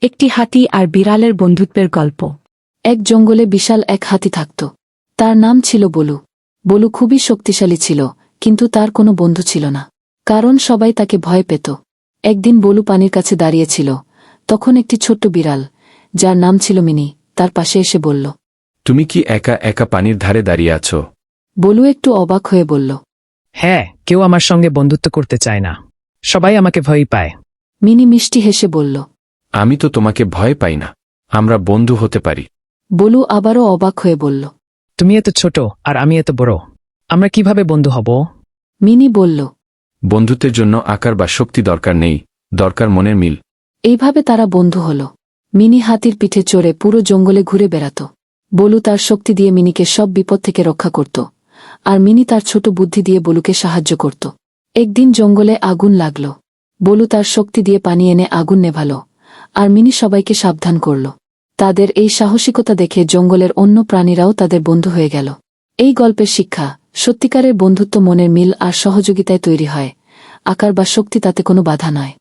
একটি হাতি আর বিড়ালের বন্ধুত্বের গল্প। এক জঙ্গলে বিশাল এক হাতি থাকত। তার নাম ছিল বলু। বলু খুবই শক্তিশালী ছিল, কিন্তু তার কোনো বন্ধু ছিল না, কারণ সবাই তাকে ভয় পেত। একদিন বলু পানির কাছে দাঁড়িয়েছিল। তখন একটি ছোট্ট বিড়াল, যার নাম ছিল মিনি, তার পাশে এসে বলল, তুমি কি একা একা পানির ধারে দাঁড়িয়ে আছো? বলু একটু অবাক হয়ে বলল, হ্যাঁ, কেউ আমার সঙ্গে বন্ধুত্ব করতে চায় না, সবাই আমাকে ভয় পায়। মিনি মিষ্টি হেসে বলল, আমি তো তোমাকে ভয় পাই না, আমরা বন্ধু হতে পারি। বলু আবারও অবাক হয়ে বলল, তুমি এত ছোট আর আমি এত বড়, আমরা কিভাবে বন্ধু হব? মিনি বলল, বন্ধুত্বের জন্য আকার বা শক্তি দরকার নেই, দরকার মনের মিল। এইভাবে তারা বন্ধু হল। মিনি হাতির পিঠে চড়ে পুরো জঙ্গলে ঘুরে বেড়াত। বলু তার শক্তি দিয়ে মিনিকে সব বিপদ থেকে রক্ষা করত, আর মিনি তার ছোট বুদ্ধি দিয়ে বলুকে সাহায্য করত। একদিন জঙ্গলে আগুন লাগল। বলু তার শক্তি দিয়ে পানি এনে আগুন নেভাল, আর মিনি সবাইকে সাবধান করল। তাদের এই সাহসিকতা দেখে জঙ্গলের অন্য প্রাণীরাও তাদের বন্ধু হয়ে গেল। এই গল্পের শিক্ষা, সত্যিকারের বন্ধুত্ব মনের মিল আর সহযোগিতায় তৈরি হয়, আকার বা শক্তি তাতে কোনো বাধা নয়।